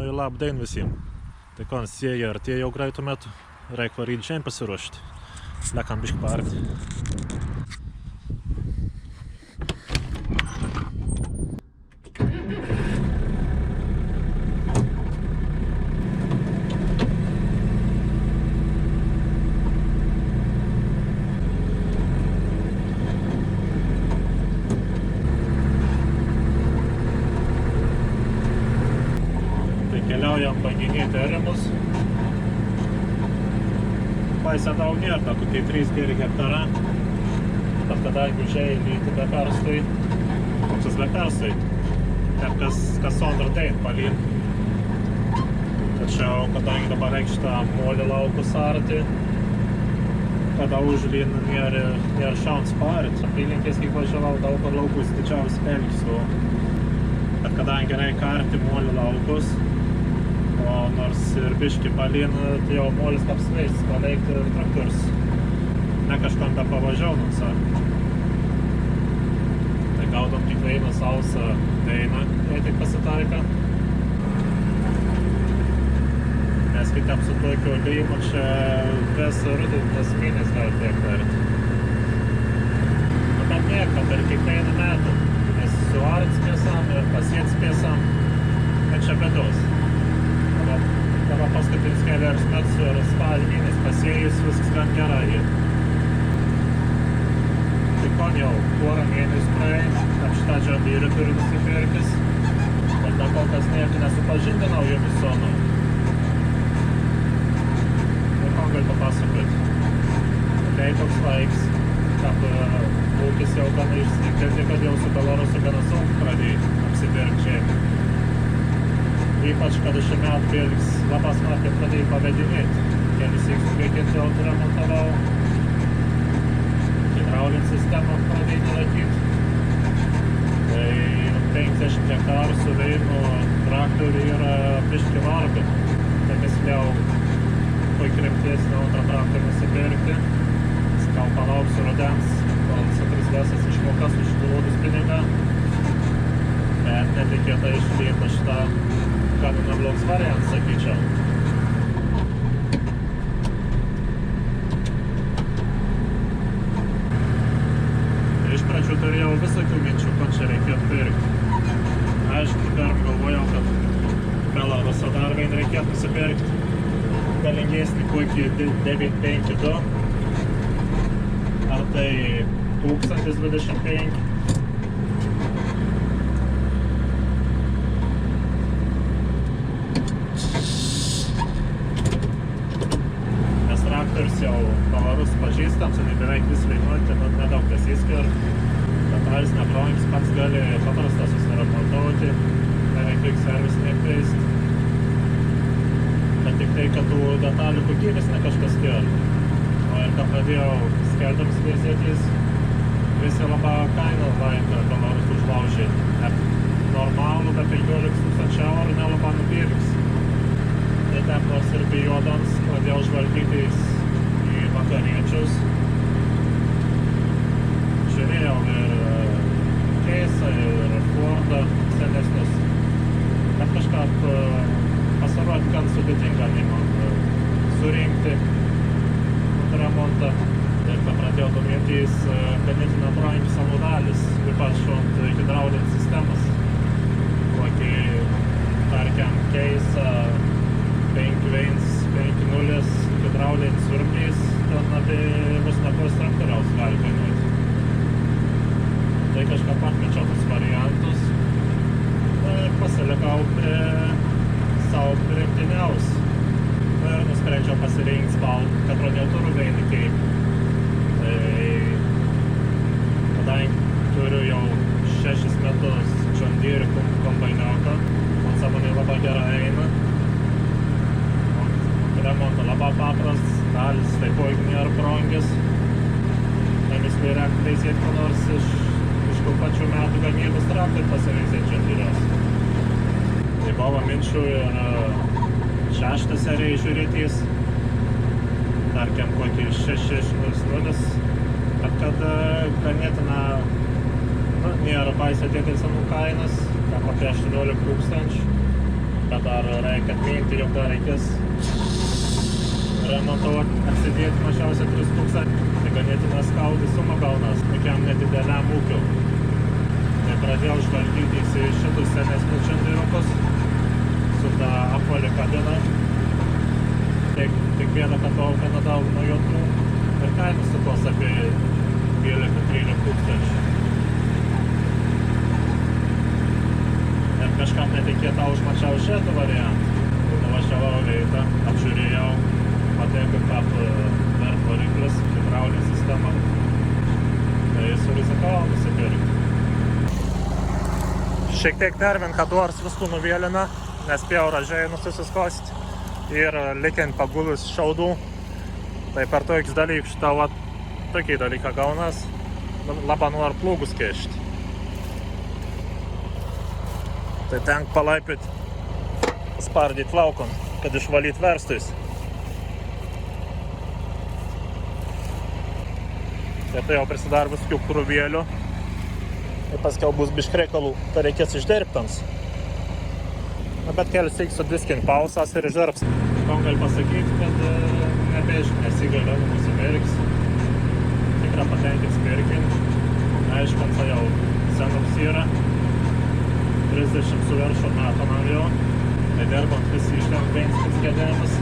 Nu ir labdien visiem. Tai kā sieja ar tie jau greitu metu. Reik var rīt šiem pasirošt. Lekam bišķi pārti. Keliaujam paginėti erimus. Paisa daug nėra, tā kokie 3 hektara. Tad kadangi užėjai lyti be perstoj, koks be perstoj, ten kas sondra tein palin. Tačiau, kadangi dabar reikš tą molį laukus arti, kada užlin nėra šauns pārit. Apylinkės, kiek važiavau, daug par laukus didžiausi pelkis. Bet kadangi reikia arti molį laukus, o nors ir biški palin, tai jau molis apsveis, paveikti traktors. Ne kažkam be pavažiaunam, Tai gaudom tik vieną sausą dainą, jei tik pasitaika. Nes kitap su tokiu lyjimu čia ves rudenės mėnes gali tiek daryti. Bet nieko, per kiekvieną metą. Nes su arts pėsam ir pasiets pėsam, tai čia bėdos. Dabar paskutinis keliarius metus ir spalį mėnesį pasėjus, viskas gan gerai. Tai kon jau porą mėnesių praeis, šitą džandyrį turiu nusipirkis. Ir dar kol kas nieko nesupažindinau jų visonu. Tai kon gali papasakoti. Tai toks laiks, kad ūkis jau gana išsikrėti, kad jau su Belarusu gana sunku pradėjo apsipirkčiai. Ypač, kad šį metų vėliks labai smarkiai pradėjo pavedinėti. Kelis įsiveikinti jau remontavau. Hidraulinį sistemą pradėjo nelaikyti. Tai 50 hektarų su vienu traktoriu yra biški varga. Tai misliau, kai krimties nuo antrą traktorių nusipirkti. Sakau, palauksiu rudens, kol suprislėsis išmokas už duodus pinigą. Bet netikėtai išlėta šitą gan neblogs variantas, sakyčiau. Iš pradžių turėjau visokių minčių, ko čia reikėtų pirkti. Aišku, pirm galvojau, kad Belarusą dar vien reikėtų nusipirkti. Galingesnį kokį 952. Ar tai 1025. Traktorius jau Belarus pažįstams, tai beveik vis veinuoti, bet nedaug kas įskir. Detalis nebrangis pats gali paprastas susiremontuoti, beveik reik servis nekreisti. Bet tik tai, kad tų detalių kokybės ne kažkas skir. O ir ką pradėjau skelbėms virsėtis, visi labai kainą laimė Belarus užlaužė. Normalų be 15 000 eurų nelabai nupirks. Tai ten nors ir bijodams pradėjau žvalgytis į vakariečius. Žiūrėjau ir Keisą, ir Fordą senesnius. Bet kažkaip pasirodė gan sudėtinga man surinkti remontą. Ir kai pradėjau domėtis ganėtinai brangios savo dalis, ypač ant hidraulinės sistemas. Kokį, tarkim, Keisą 5.1.5.0 hidraulinis siurblys, ten apie bus nakos traktoriaus gali kainuoti. Tai kažką pakmečiau tus variantus ir pasilikau prie savo pirktiniaus. Ir nusprendžiau pasirinkti katroniaturų vainikai. Tai kadangi turiu jau 6 metus džandyrį kombainiuką, man sąmonė labai gerai eina. Remonto labai paprastas, dalis taipogi nėra brangis. Tai misliai reikia taisyti, ko nors iš tų pačių metų gamybos traktorių pasireisėti džandyrės. Tai buvo minčių ir 6 seriją žiūrėtis, tarkim kokį 6.6.0, kad ganėtina nėra baisiai didelis senų kainas, apie 18 000. bet dar reikia atminti, jog dar reikės remontuoti, atsidėti mažiausiai 3000. Tai ganėtinai skaudi suma gaunas tokiam nedideliam ūkiu. Tai pradėjau žvalgytis į šitus senesnius čendirukus su ta apvali kabina. Tik vieną kartą auginau nuo jotrų ir kainos sukos apie 12-13 tūkstančių. Ir kažkam netikėtą užmačiau šitą variantą. Nuvažiavau reitą, apžiūrėjau, matėjau, kaip vert variklis, hidraulinė sistema. Tai surizikavau nusipirkti. Šiek tiek nervin, kad duors viskų nuvėlina, nespėjau ražiai nusiskosti ir likiant pagulus šaudų. Tai per tokius dalykus šitą tokį dalyką gaunas, labai nori plūgus kešti. Tai tenk palaipit, spardyti laukon, kad išvalyt verstus. Tai jau prisidar viskių krūvėlių. Ir paskiau bus bišk reikalų, tai reikės išdirbtams. Bet kelias reiks sudiskint pausas ir išdirbs. Kom gali pasakyti, kad nesigalia nusipirks. Tikra patenkins pirkint. Aišku, jau senus yra. 30 su viršų metų man jau. Tai dirbant visi išlengvėjinis gedėjimas.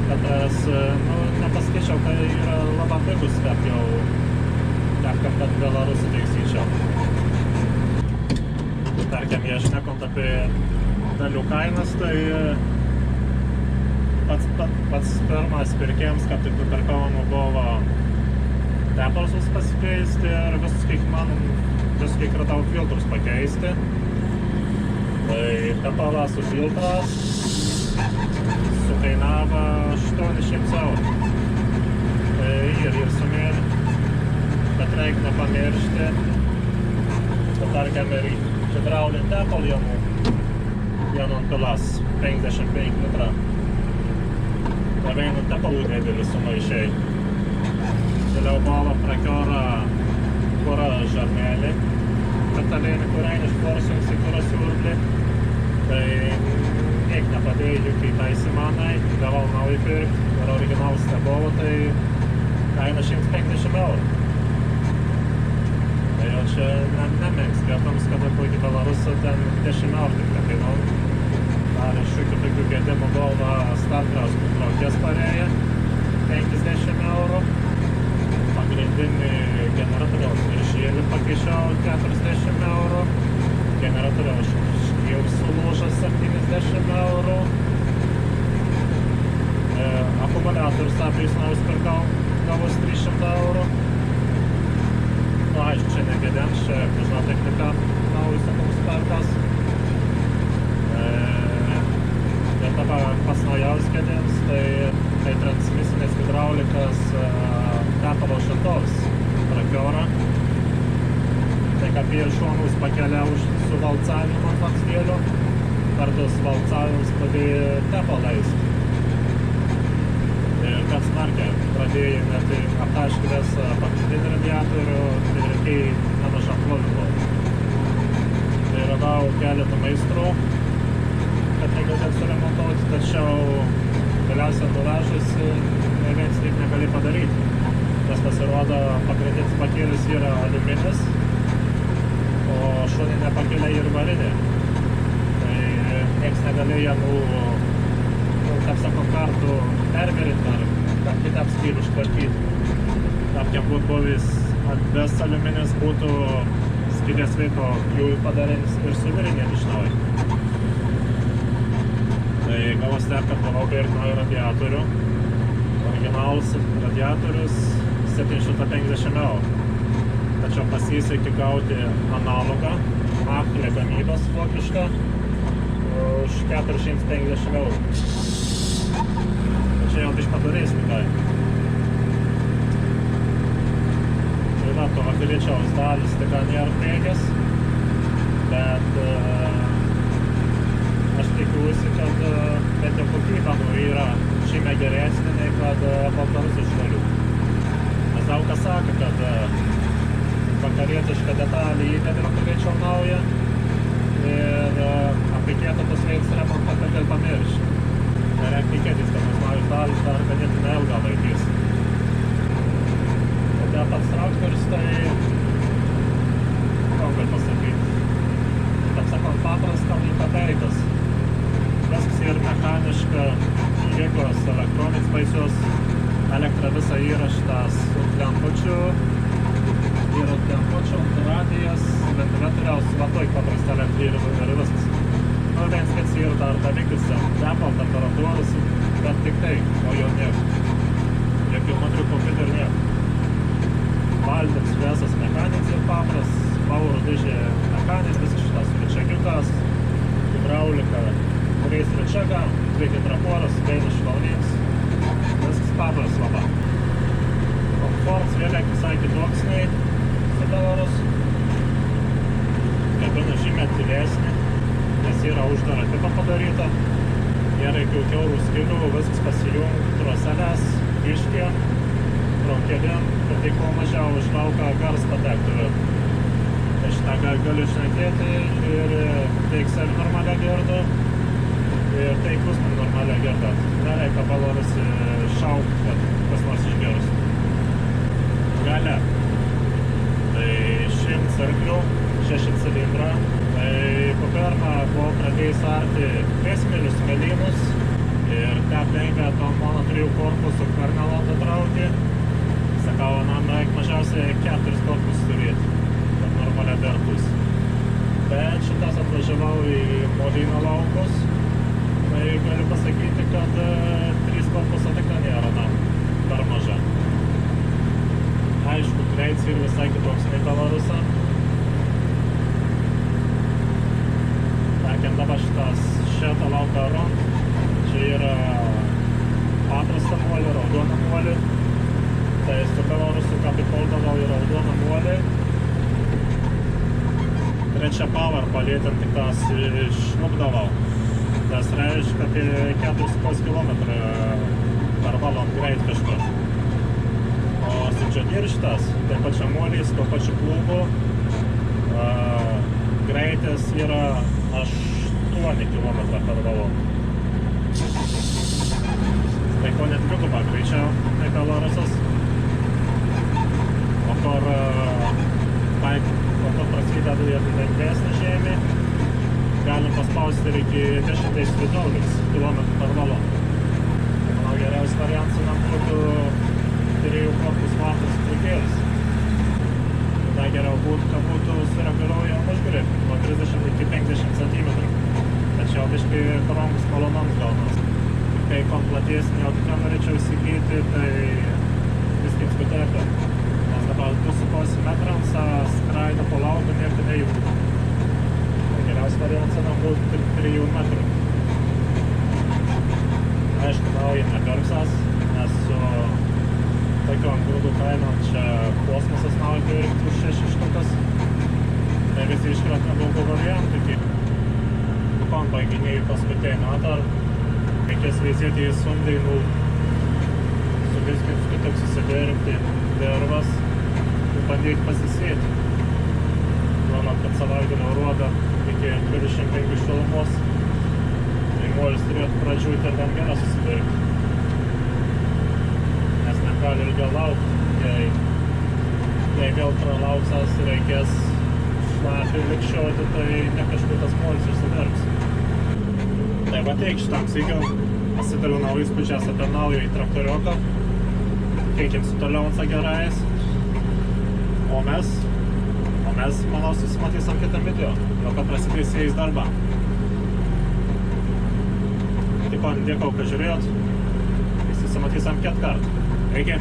Bet aš nepasakyčiau, kad yra labai pigus, kad jau kad Belarusų teisyčiau. Tarkim, jei šnekant apie dalių kainas, tai pats pirmas pirkėjams, kad tik nupirkavimo buvo tepalsus pasikeisti ir visus kiek radau filtrus pakeisti. Tai tepalą su filtras sukainavo 800 eurų. Tai ir sumėlė. Bet reikia nepamiršti, kad tarkim ir hidraulinį tepalą vienu ant pilas 55 litrą. Tai vienu tepalų didelis sumaišiai. Vėliau buvo prakiora kura žarmelį, metalinį kurainį šporsiungs į kurą siurblį. Tai niek nepadėjo jokiai taisymanai, gavau naują pirkti, ir originalus nebuvo, tai kaina 150 eurų. Tai jau čia nemenks vietoms, kada po iki Belarusų ten 10 eurų tik nekainau. Dar iš šių tokių gedimų galva startras traukės parėję 50 eurų. Pagrindinį generatoriaus viršėlį pakeičiau 40 eurų. Generatoriaus jau sulūžas 70 eurų. Akumuliatorius apėjus naujus pirkau, gavus 300 eurų. Nu, aišku, čia negedėms, čia dažna technika naujus akums perkas. Ir dabar pas naujausius gedėms, tai transmisinės hidraulikas tepalo šatovs prakiora. Tai apie šonus pakelia su valcavimu ant vamzdėlių, per tos valcavimus pradėjo tepalais. Ir kad smarkiai pradėjo net aptaškės pagrindinį radiatorių ir reikėjo nemažą plovimo. Tai radau keletą meistrų, kad negalėtų suremontuoti, tačiau galiausiai nuražus ne viens taip negali padaryti. Nes pasirodo, pagrindinis pakėlis yra aliuminis, o šoninė pakelia ir varinė. Tai nieks negalėjo, kaip sako, kartų perverinti ar kitap skyrių ištvarkyti. Tarkim, būtų buvęs bez aliuminis, būtų skylės veiko jų padarėnis ir suvirinėm iš naujo. Tai gavos taip, kad gavau pirkti naują radiatorių. Originalus radiatorius 750 eurų. Tačiau pasisekė gauti analogą, Achtlė gamybos vokišką, už 450 eurų. Čia jau biškį padaresnį kaina. Tai va, to vakariečiaus dalis tik nėra priekis, bet aš tikiuosi, kad bent jau kokybė yra žymiai geresnė nei kad baltarusių šalių. Nes daug kas sako, kad vakarietišką detalį įdedi vakariečiau naują ir apikėtų tos veiks remontą, kad tikėtis, kad tas naujus dalis dar ganėtinai ilgą laikys. O te pats traktorius, tai ką gali pasakyti, taip sakant, paprasta nepateikas. Viskas yra mechaniška, jėgos, elektroniks baisios, elektra visą įraštas ant lempučių, yra lempučių, ant radijas, ventilatoriaus, va toj paprasta elektra ir viskas. Nu, viens kits yra dar davikis, tepo, temperatūros, bet tik tai, o jo niek. Jokių matrių kompiuterių niek. Valdymas visas mechaniks ir papras, power dėžė mechaniks, visas šitas rečekiukas, hidraulika, kuriais rečeka, dviekit raporas, veina švalnys, viskas papras labai. Komforts vėliai visai kitoks nei Satellarus, kabina žymiai tylesnė, nes yra uždara tipo padaryta, nėra jokių kiaurų skylių, viskas pasijungt, troselės, kiškė, traukelin, kad tik kuo mažiau iš lauką gars patektų. Tai šitą galiu šnekėti ir teik savi normalią girdą ir teik bus normalią girdą. Nereikia baloris šaukt, kad kas nors išgirs. Galia. Tai 100 arklių, 6 cilindrą. Tai po pirmą buvo pradėjus arti 3 milius melynus ir te aplenkia to mono 3 korpusų karnalotą traukį. Sakau, nam reik mažiausiai 4 korpus turėti, kad normaliai dertus. Bet šitas atvažiavau į Molyno laukus. Tai galiu pasakyti, kad 3 korpusą tikrai nėra nam per maža. Aišku, greits ir visai kitoks nei Belarusą. Tekiam dabar šitas šitą lauką rond. Čia yra paprasta molį, raudona molį. Tai su Belarusu kapitoldavau į raudoną molį. Trečia power palėtėm tik tas išnupdavau. Tas reiškia apie 4,5 km per valandą greit kažkur. O Sidžadir šitas, tai pačia molys, to pačiu klubu, greitis yra 8 km per valandą. Tai ko net dvigubą greičiau nei Belarusas. O kur po to prasideda ir lengvesnė žemė, galim paspausti ir iki 10 km per valandą. Manau, geriausias variantas nam būtų 3 korpus vartus prikėlis. Tada geriau būtų, kad būtų sureguliuojama užgrip nuo 30 iki 50 cm. Tačiau biškai brangus malonams gaunas. Kai komplatesnį autiką norėčiau įsigyti, tai viskas kitaip. Nes dabar 2,5 metrams skraido po lauką nieko nejūtų. Tai geriausias variantas nam būtų 3 metrų. Aišku, nauja nepirksas, nes su tokiom grūdų kainom čia kosmosas nauja pirkti už 6 štukas. Tai visi iškrat nedaugų variantų, kaip kompa gynėjų paskutinį atar. Reikės vizėti į Sundainų, su viskas kitaip susidirbti dervas ir bandyti pasisėti. Manau, kad savaitgalio rodo iki 25 šilumos. Tai molis turėtų pradžiūti ir gan gerą susidirbti. Nes negali ilgiau laukti. Jei vėl pralauksas reikės šlapį likščioti, tai ne kažkur tas molis išsidirbs. Tai va tiek šitam sykiu pasidalinau įspūdžias apie naująjį traktoriuką. Keičiamsi toliau ant gerais. O mes, manau, susimatysim kitam video, jau kad prasidės jais darbą. Taip pat dėkau, kad žiūrėjot. Susimatysim kitą kartą. Iki.